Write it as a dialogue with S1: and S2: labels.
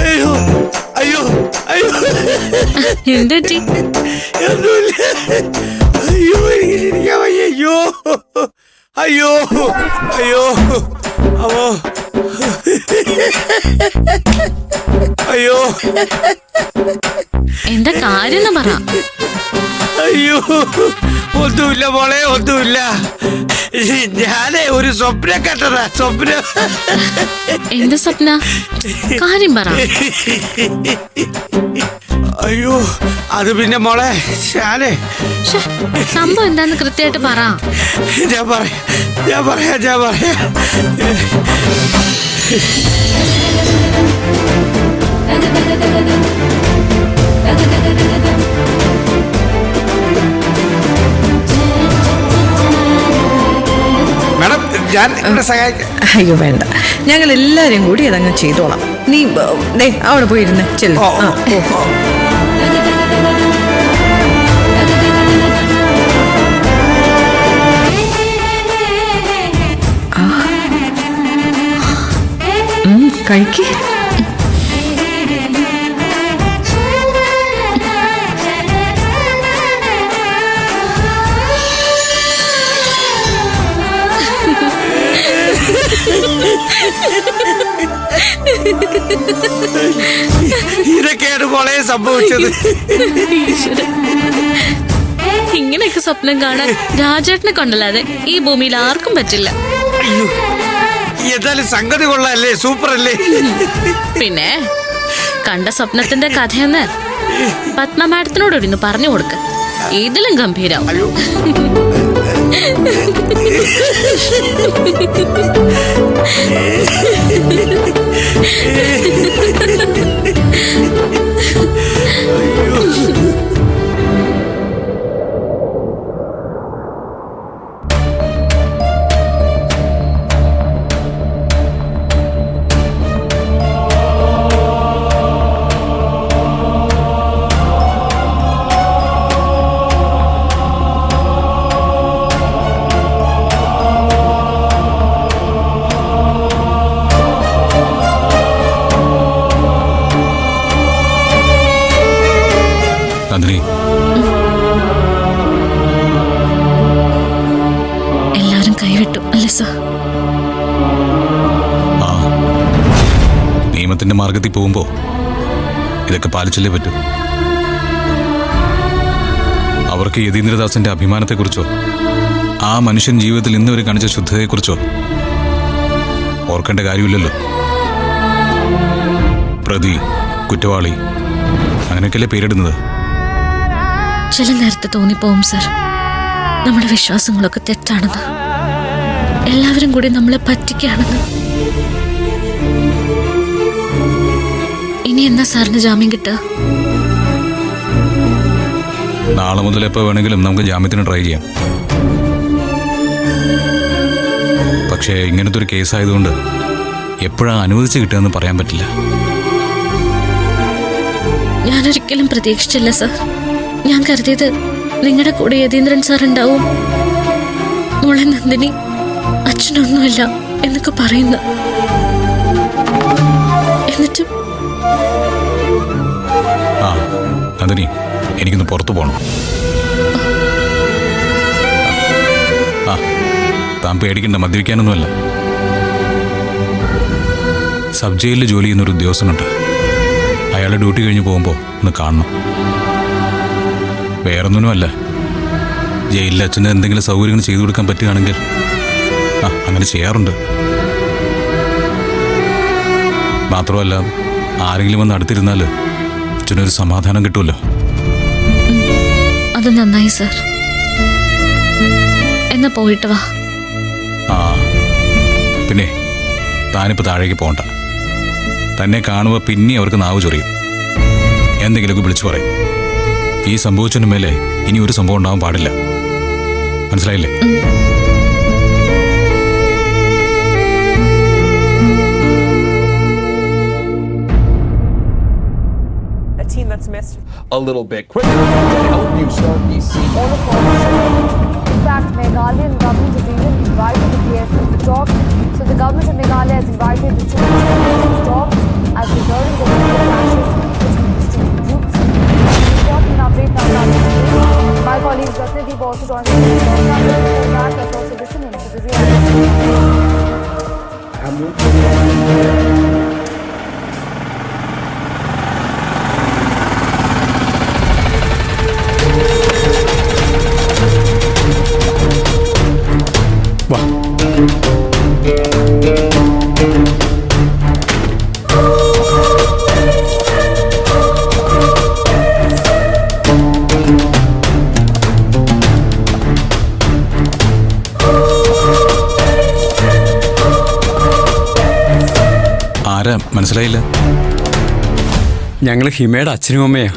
S1: അയ്യോ അയ്യോ അയ്യോ
S2: എന്തുപറ്റി?
S1: ഒന്നുമില്ല. അയ്യോ എനിക്ക് ചിരിക്കാൻ വയ്യ. അയ്യോ അയ്യോ അയ്യോ അവോ അയ്യോ
S2: എന്താ കാര്യം പറ.
S1: അയ്യോ ഒന്നുമില്ല മോളെ, ഒന്നുമില്ല. ഞാനേ ഒരു സ്വപ്നം കണ്ടതാ, സ്വപ്നം.
S2: എന്ത് സ്വപ്ന? കാര്യം പറ.
S1: അയ്യോ അത് പിന്നെ മോളെ ഞാനേ
S2: സംഭവം എന്താന്ന് കൃത്യമായിട്ട് പറ.
S1: ഞാൻ പറയാം. മാഡം ഞാൻ ഇവിടെ സഹായിക്കാം.
S3: അയ്യോ വേണ്ട, ഞങ്ങൾ എല്ലാരും കൂടി അതങ്ങ് ചെയ്തോളാം. നീ അവിടെ പോയിരുന്ന് ചെല്ലു. കഴിക്കേ.
S1: ഇതൊക്കെയാണ് മോളെ സംഭവിച്ചത്.
S2: ഇങ്ങനെയൊക്കെ സ്വപ്നം കാണാൻ രാജേട്ടനെ കൊണ്ടല്ലാതെ ഈ ഭൂമിയിൽ ആർക്കും പറ്റില്ല.
S1: അയ്യോ എന്തായാലും സംഗതി കൊള്ളാല്ലേ, സൂപ്പർ അല്ലേ?
S2: പിന്നെ കണ്ട സ്വപ്നത്തിന്റെ കഥയെന്ന് പത്മ മാഡത്തിനോടൊന്ന് പറഞ്ഞു കൊടുക്ക. ഇതിലും ഗംഭീരാവും.
S1: അയ്യോ
S2: എല്ലാരും കൈവിട്ടു അല്ലേ സർ?
S4: നിയമത്തിന്റെ മാർഗത്തിൽ പോകുമ്പോ ഇതൊക്കെ പാലിച്ചല്ലേ പറ്റൂ. അവർക്ക് യതീന്ദ്രദാസിന്റെ അഭിമാനത്തെക്കുറിച്ചോ ആ മനുഷ്യൻ ജീവിതത്തിൽ ഇന്നുവരെ കാണിച്ച ശുദ്ധതയെക്കുറിച്ചോ ഓർക്കേണ്ട കാര്യമില്ലല്ലോ. പ്രതി, കുറ്റവാളി അങ്ങനെയൊക്കെയല്ലേ പേരിടുന്നത്.
S2: ചില നേരത്തെ തോന്നിപ്പോവും സർ, നമ്മുടെ വിശ്വാസങ്ങളൊക്കെ തെറ്റാണെന്ന്, എല്ലാവരും കൂടി നമ്മളെ പറ്റിക്കുകയാണെന്ന്. ഇനി എന്നാ സാറിന് ജാമ്യം കിട്ടുക?
S4: നാളെ മുതൽ എപ്പോൾ വേണമെങ്കിലും നമുക്ക് ജാമ്യത്തിന് ട്രൈ ചെയ്യാം. പക്ഷേ ഇങ്ങനത്തെ ഒരു കേസായതുകൊണ്ട് എപ്പോഴാണ് അനുവദിച്ച് കിട്ടുകയെന്ന് പറയാൻ പറ്റില്ല.
S2: ഞാനൊരിക്കലും പ്രതീക്ഷിച്ചില്ല സർ. ഞാൻ കരുതിയത് നിങ്ങളുടെ കൂടെ യതീന്ദ്രൻ സാർ ഉണ്ടാവും, മോളെ നന്ദിനി അച്ഛനൊന്നുമില്ല എന്നൊക്കെ പറയുന്നു. എന്നിട്ടും
S4: നന്ദിനി, എനിക്കൊന്ന് പുറത്തു പോകണം. താൻ പേടിക്കണ്ട, മദ്യപിക്കാനൊന്നുമല്ല. സബ് ജയിലിൽ ജോലി ചെയ്യുന്നൊരു ഉദ്യോഗസ്ഥനുണ്ട്. അയാളുടെ ഡ്യൂട്ടി കഴിഞ്ഞ് പോകുമ്പോൾ ഒന്ന് കാണണം. വേറൊന്നിനുമല്ല, ജയിലിൽ അച്ഛന് എന്തെങ്കിലും സൗകര്യങ്ങൾ ചെയ്തു കൊടുക്കാൻ പറ്റുകയാണെങ്കിൽ അങ്ങനെ ചെയ്യാറുണ്ട്. മാത്രമല്ല, ആരെങ്കിലും വന്ന് അടുത്തിരുന്നാൽ അച്ഛനൊരു സമാധാനം കിട്ടുമല്ലോ.
S2: അത് നന്നായി സർ. എന്നാ പോയിട്ട് വാ.
S4: പിന്നെ താനിപ്പോൾ താഴേക്ക് പോകണ്ട. തന്നെ കാണുമ്പോൾ പിന്നെ അവർക്ക് നാവ് ചൊറിയും, എന്തെങ്കിലുമൊക്കെ വിളിച്ചു പറയും. ഈ സംഭവിച്ചതിന് മേലെ ഇനി ഒരു സംഭവം ഉണ്ടാവാൻ പാടില്ല. മനസ്സിലായില്ലേ?
S5: A little bit quicker to help you start these scenes.
S6: In fact, Meghalayan government has even invited the PSS to talk. So the government of Meghalaya has invited the two to talk as regards responsibility for back as also listening to the reality.
S7: വാ.
S4: ആരാ മനസ്സിലായില്ല?
S7: ഞങ്ങൾ ഹിമയുടെ അച്ഛനും അമ്മയാ.